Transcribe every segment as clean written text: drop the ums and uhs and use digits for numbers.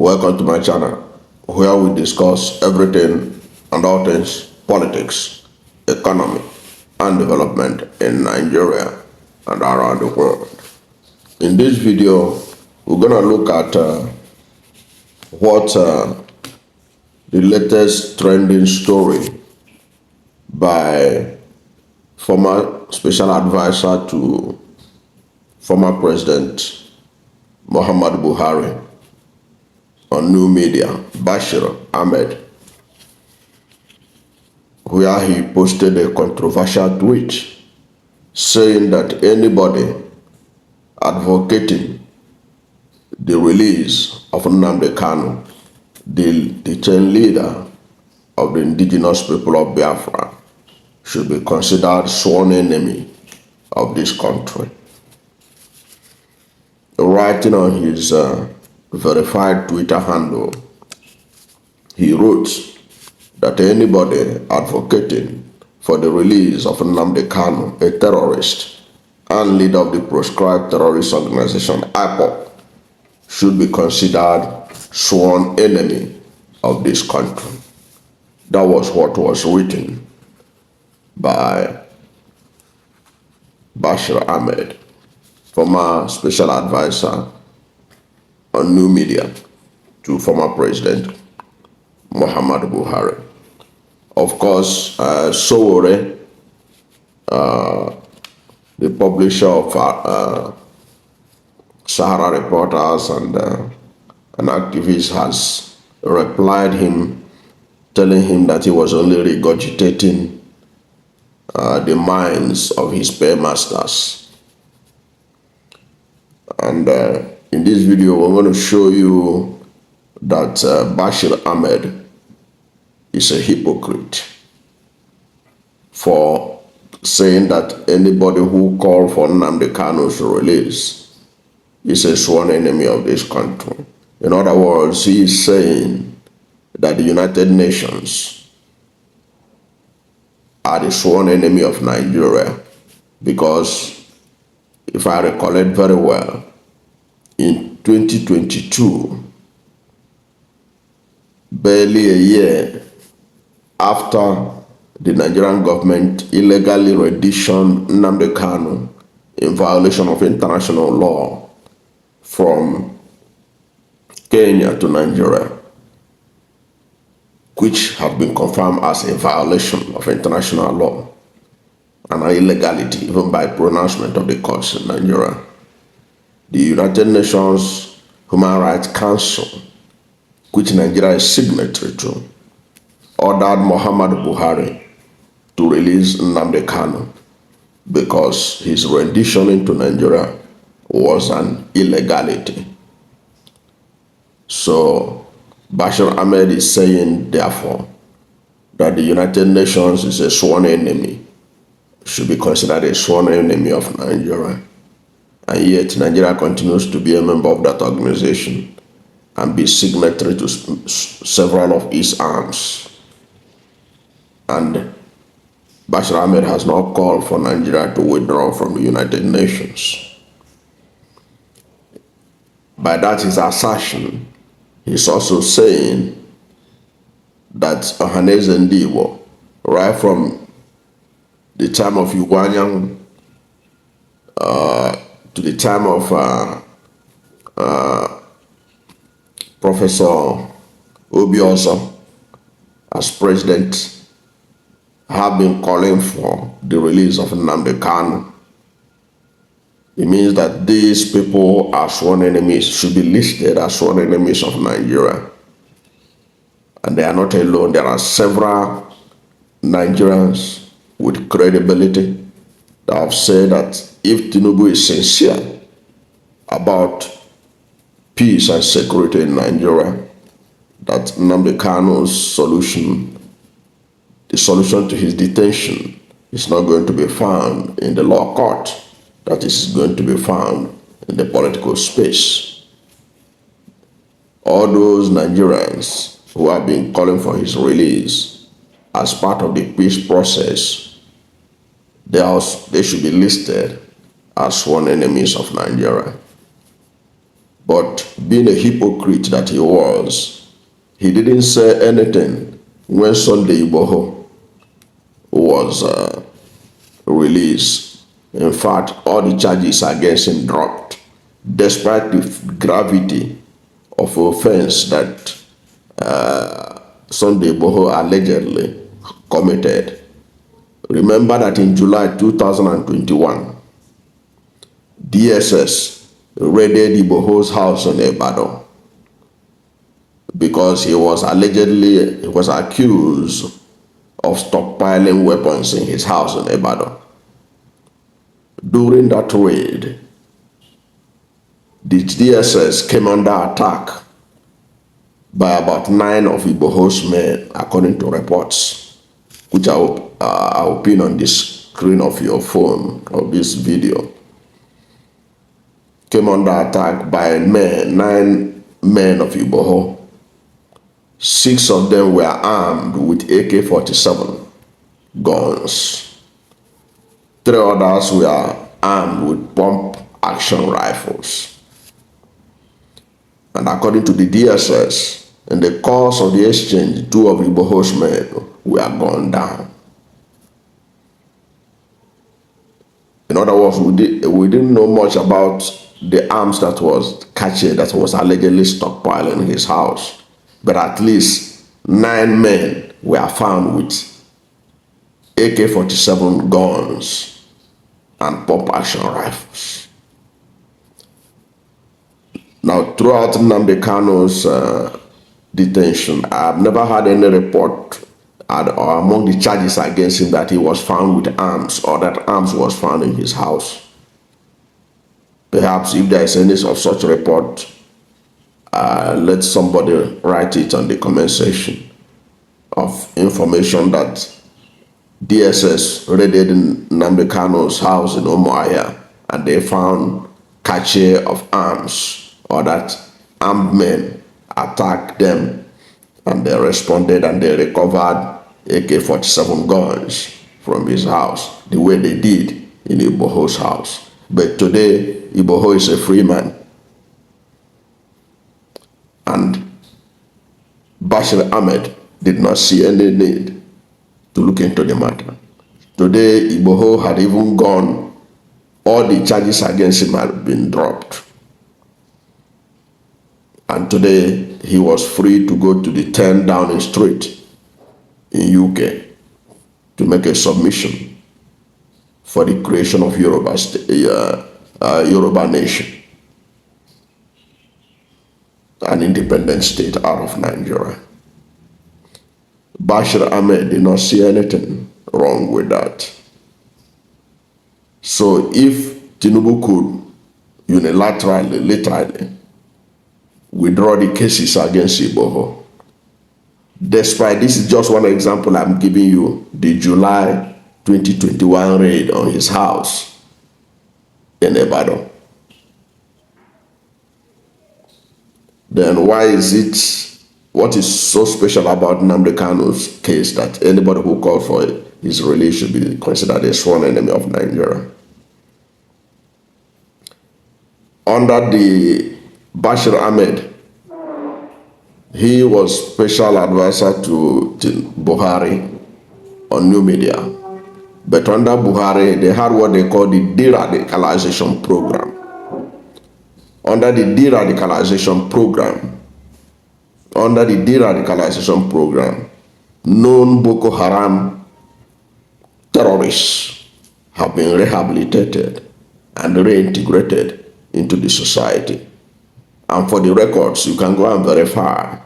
Welcome to my channel, where we discuss everything and all things politics, economy, and development in Nigeria and around the world. In this video, we're going to look at what the latest trending story by former special advisor to former President Muhammadu Buhari on new media, Bashir Ahmad, where he posted a controversial tweet saying that anybody advocating the release of Nnamdi Kanu, the detained leader of the Indigenous People of Biafra, should be considered sworn enemy of this country. Writing on his verified Twitter handle, he wrote that anybody advocating for the release of Nnamdi Kanu, a terrorist and leader of the proscribed terrorist organization IPOB, should be considered sworn enemy of this country. That was what was written by Bashir Ahmad, former special advisor on new media to former President Muhammadu Buhari. Of course, Sowore, the publisher of Sahara Reporters and an activist, has replied him, telling him that he was only regurgitating the minds of his paymasters. And in this video, we're going to show you that Bashir Ahmad is a hypocrite for saying that anybody who called for Nnamdi Kanu's release is a sworn enemy of this country. In other words, he is saying that the United Nations are the sworn enemy of Nigeria because, if I recollect very well, in 2022, barely a year after the Nigerian government illegally renditioned Nnamdi Kanu in violation of international law from Kenya to Nigeria, which have been confirmed as a violation of international law and an illegality even by pronouncement of the courts in Nigeria, the United Nations Human Rights Council, which Nigeria is signatory to, ordered Muhammadu Buhari to release Nnamdi Kanu because his rendition into Nigeria was an illegality. So Bashir Ahmad is saying, therefore, that the United Nations is a sworn enemy, should be considered a sworn enemy of Nigeria. And yet Nigeria continues to be a member of that organization and be signatory to several of its arms. And Bashir Ahmad has now called for Nigeria to withdraw from the United Nations. By that his assertion, he's also saying that Ohanaeze Ndigbo, right from the time of Ugwanyan to the time of Professor Obiozo as president, have been calling for the release of Nnamdi Kanu. It means that these people are sworn enemies, should be listed as sworn enemies of Nigeria. And they are not alone. There are several Nigerians with credibility that have said that if Tinubu is sincere about peace and security in Nigeria, that Nnamdi Kanu's solution, the solution to his detention, is not going to be found in the law court, that is going to be found in the political space. All those Nigerians who have been calling for his release as part of the peace process, they should be listed as sworn enemies of Nigeria. But being a hypocrite that he was, he didn't say anything when Sunday Igboho was released. In fact, all the charges against him dropped, despite the gravity of offense that Sunday Igboho allegedly committed. Remember that in July 2021, DSS raided Igboho's house in Ibadan because he was accused of stockpiling weapons in his house in Ibadan. During that raid, the DSS came under attack by about 9 of Igboho's men, according to reports, which I will pin on the screen of your phone of this video. Came under attack by 9 men of Igboho. 6 of them were armed with AK-47 guns. 3 others were armed with pump-action rifles. And according to the DSS, in the course of the exchange, 2 of Igboho's men were gunned down. In other words, we didn't know much about the arms that was allegedly stockpiled in his house. But at least 9 men were found with AK-47 guns and pump-action rifles. Now, throughout Nnamdi Kanu's detention, I've never had any report or among the charges against him that he was found with arms or that arms was found in his house. Perhaps if there is any of such report, let somebody write it on the comment section of information that DSS raided Nnamdi Kanu's house in Umuahia and they found cache of arms, or that armed men attacked them and they responded and they recovered AK-47 guns from his house, the way they did in Igboho's house. But today, Igboho is a free man. And Bashir Ahmad did not see any need to look into the matter. Today, Igboho had even gone, all the charges against him had been dropped. And today, he was free to go to the 10 Downing Street in UK to make a submission for the creation of Yoruba nation, an independent state out of Nigeria. Bashir Ahmad did not see anything wrong with that. So if Tinubu could unilaterally, literally, withdraw the cases against Igboho, despite, this is just one example I'm giving you, the July 2021 raid on his house in Ibadan. Then why is it, what is so special about Nnamdi Kanu's case that anybody who called for his release should be considered a sworn enemy of Nigeria? Under the Bashir Ahmad, he was special advisor to Buhari on new media. But under Buhari, they had what they call the de-radicalization program. Under the de-radicalization program, known Boko Haram terrorists have been rehabilitated and reintegrated into the society. And for the records, you can go and verify.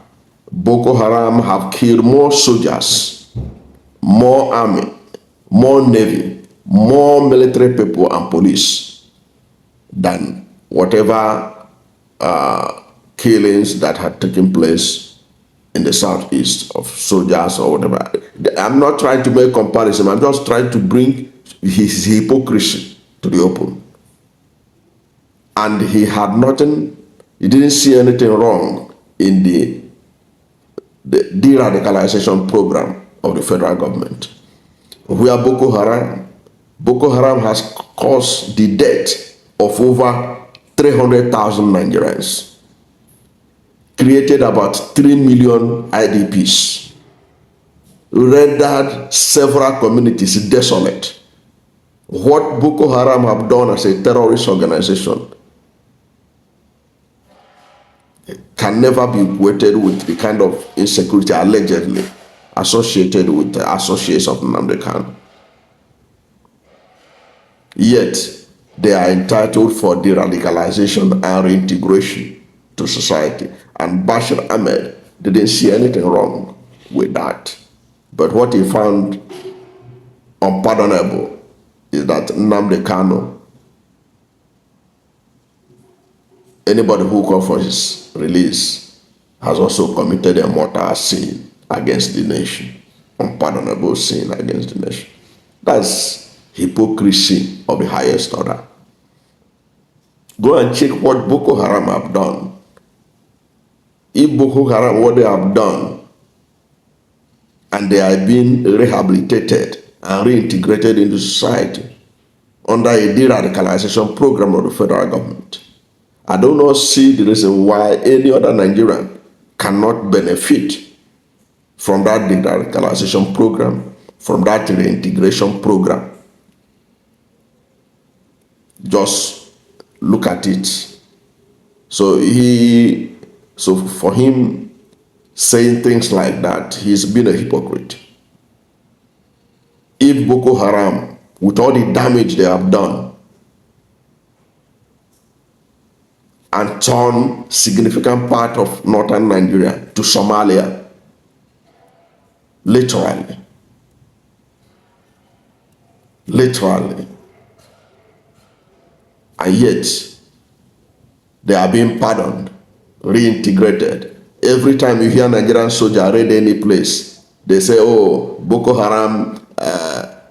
Boko Haram have killed more soldiers, more army, more navy, more military people and police than whatever killings that had taken place in the southeast of soldiers or whatever. I'm not trying to make comparison. I'm just trying to bring his hypocrisy to the open. And he had nothing, he didn't see anything wrong in the de-radicalization program of the federal government. Where Boko Haram has caused the death of over 300,000 Nigerians. created about 3 million IDPs, rendered several communities desolate. What Boko Haram have done as a terrorist organization can never be equated with the kind of insecurity allegedly associated with the associates of Nnamdi Kanu. Yet, they are entitled for de-radicalization and reintegration to society. And Bashir Ahmad didn't see anything wrong with that. But what he found unpardonable is that Nnamdi Kanu, anybody who called for his release, has also committed a mortal sin against the nation. Unpardonable sin against the nation. That's hypocrisy of the highest order. Go and check what Boko Haram have done. If Boko Haram, what they have done, and they are being rehabilitated and reintegrated into society under a de-radicalization program of the federal government, I do not see the reason why any other Nigerian cannot benefit from that de-radicalization program, from that reintegration program. Just look at it. So for him saying things like that, he's been a hypocrite. If Boko Haram, with all the damage they have done, and turn significant part of northern Nigeria to Somalia, literally, and yet they are being pardoned, reintegrated. Every time you hear Nigerian soldier raid any place, they say, oh, Boko Haram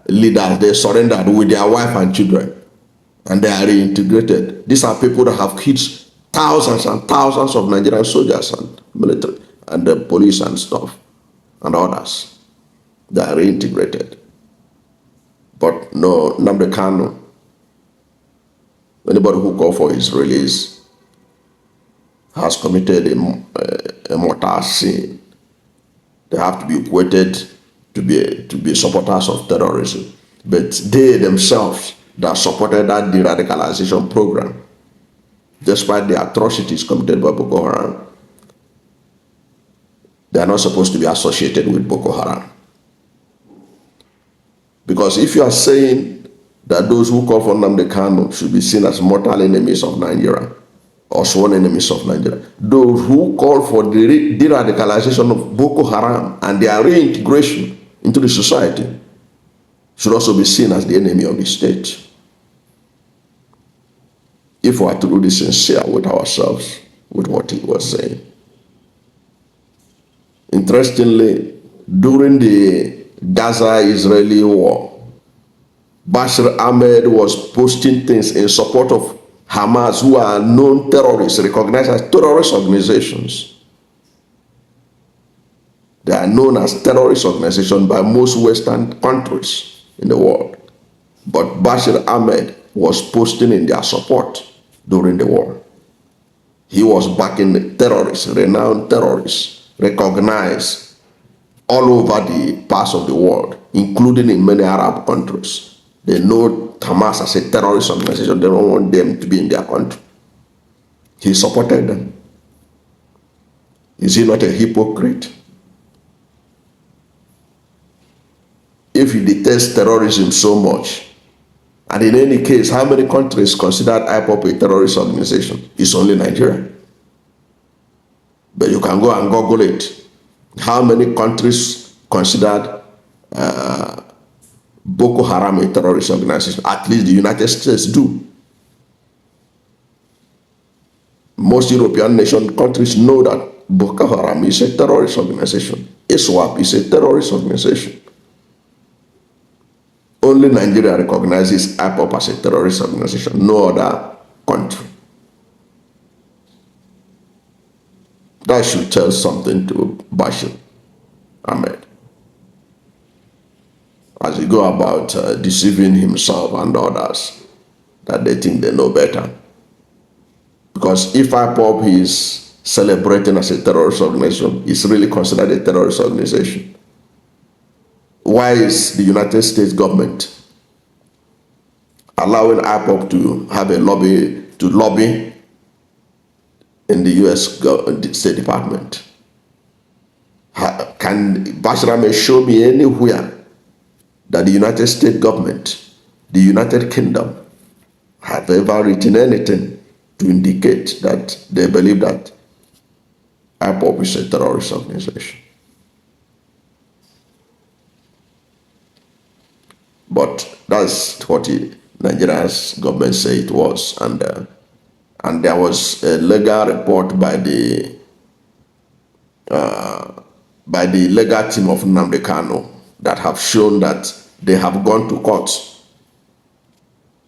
leaders, they surrendered with their wife and children, and they are reintegrated. These are people that have killed thousands and thousands of Nigerian soldiers and military and the police and stuff and others. They are reintegrated. But no, Nnamdi Kanu, anybody who called for his release has committed a mortal sin. They have to be equated to be supporters of terrorism. But they themselves that supported that de-radicalization program, despite the atrocities committed by Boko Haram, they are not supposed to be associated with Boko Haram. Because if you are saying that those who call for Nnamdi Kanu should be seen as mortal enemies of Nigeria, or sworn enemies of Nigeria, those who call for the de-radicalization of Boko Haram and their reintegration into the society should also be seen as the enemy of the state. If we are to be sincere with ourselves, with what he was saying. Interestingly, during the Gaza-Israeli war, Bashir Ahmad was posting things in support of Hamas, who are known terrorists, recognized as terrorist organizations. They are known as terrorist organizations by most Western countries in the world. But Bashir Ahmad was posting in their support during the war. He was backing terrorists, renowned terrorists, recognized all over the parts of the world, including in many Arab countries. They know Hamas as a terrorist organization. They don't want them to be in their country. He supported them. Is he not a hypocrite? If he detests terrorism so much, and in any case, how many countries considered IPOB a terrorist organization? It's only Nigeria. But you can go and Google it. How many countries considered Boko Haram a terrorist organization? At least the United States do. Most European countries know that Boko Haram is a terrorist organization. ISWAP is a terrorist organization. Only Nigeria recognizes IPOB as a terrorist organization, no other country. That should tell something to Bashir Ahmad as he go about deceiving himself and others that they think they know better. Because if IPOB is celebrating as a terrorist organization is really considered a terrorist organization? Why is the United States government allowing IPOB to have a lobby in the U.S. State Department? Can Bashir Ahmad show me anywhere that the United States government, the United Kingdom, have ever written anything to indicate that they believe that IPOB is a terrorist organization? But that's what Nigeria's government said it was, and there was a legal report by the legal team of Nnamdi Kanu that have shown that they have gone to court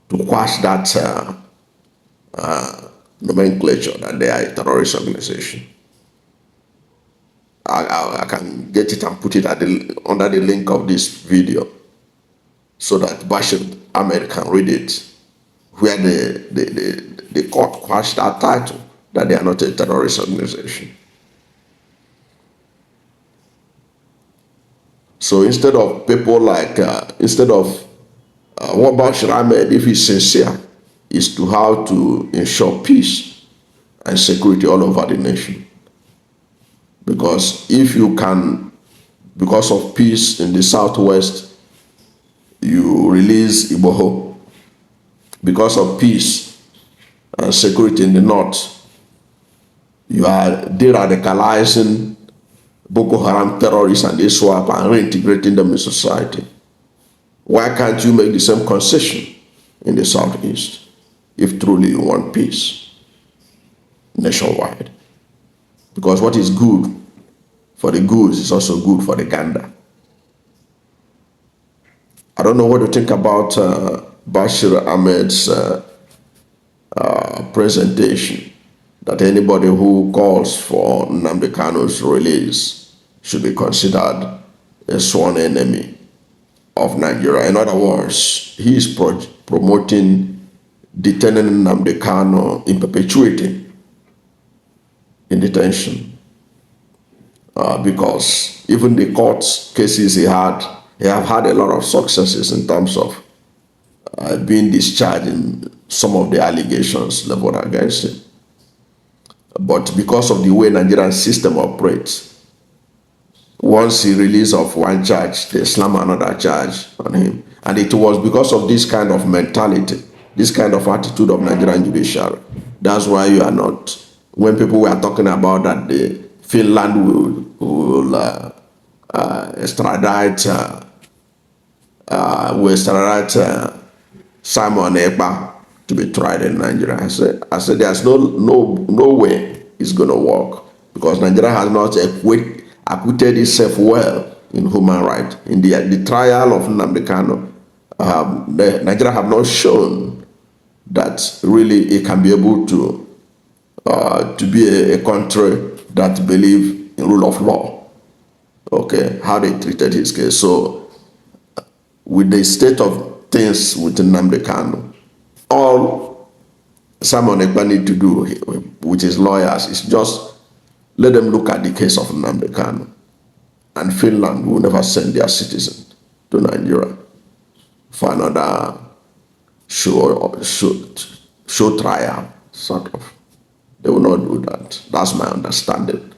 to quash that nomenclature that they are a terrorist organization. I can get it and put it under the link of this video so that Bashir Ahmad can read it, where the court quashed that title that they are not a terrorist organization. So instead of people like, what Bashir Ahmad, if he's sincere, is to how to ensure peace and security all over the nation. Because if you can, because of peace in the southwest, you release Igboho. Because of peace and security in the north, you are de-radicalizing Boko Haram terrorists and ISWAP and reintegrating them in society. Why can't you make the same concession in the southeast if truly you want peace nationwide? Because what is good for the goose is also good for the gander. I don't know what to think about Bashir Ahmed's presentation, that anybody who calls for Nnamdi Kanu's release should be considered a sworn enemy of Nigeria. In other words, he is promoting detaining Nnamdi Kanu in perpetuity in detention. Because even the court cases he have had a lot of successes in terms of being discharged in some of the allegations leveled against him. But because of the way Nigerian system operates, once he released of one charge, they slam another charge on him. And it was because of this kind of mentality, this kind of attitude of Nigerian judiciary. That's why you are not, when people were talking about that the Finland will extradite Simon Ekpa to be tried in Nigeria. I said there's no way it's going to work, because Nigeria has not acquitted itself well in human rights. In the trial of Nnamdi Kanu, Nigeria have not shown that really it can be able to be a country that believe in rule of law. Okay, how they treated his case. So with the state of things with Nnamdi Kanu, all Simon Ekpa need to do with his lawyers is just let them look at the case of Nnamdi Kanu, and Finland will never send their citizens to Nigeria for another show trial, sort of. They will not do that. That's my understanding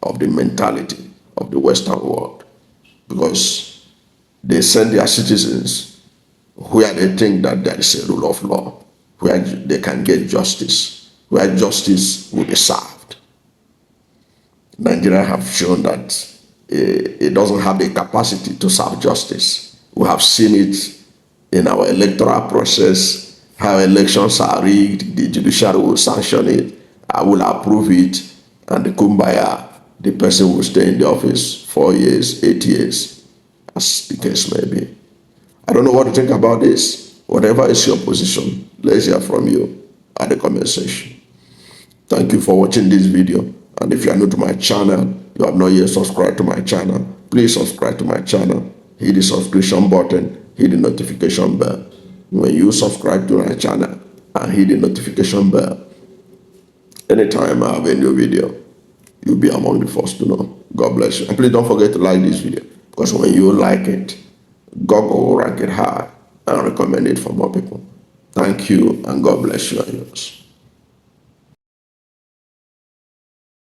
of the mentality of the Western world, because they send their citizens where they think that there is a rule of law, where they can get justice, where justice will be served. Nigeria have shown that it doesn't have the capacity to serve justice. We have seen it in our electoral process, how elections are rigged, the judiciary will sanction it, I will approve it, and the kumbaya, the person will stay in the office 4 years, 8 years, as the case may be. I don't know what to think about this. Whatever is your position, let's hear from you at the comment section. Thank you for watching this video. And if you are new to my channel, you have not yet subscribed to my channel, please subscribe to my channel. Hit the subscription button, hit the notification bell. When you subscribe to my channel and hit the notification bell, anytime I have a new video, you'll be among the first to know. God bless you. And please don't forget to like this video, because when you like it, Google will rank it high and recommend it for more people. Thank you, and God bless you and yours.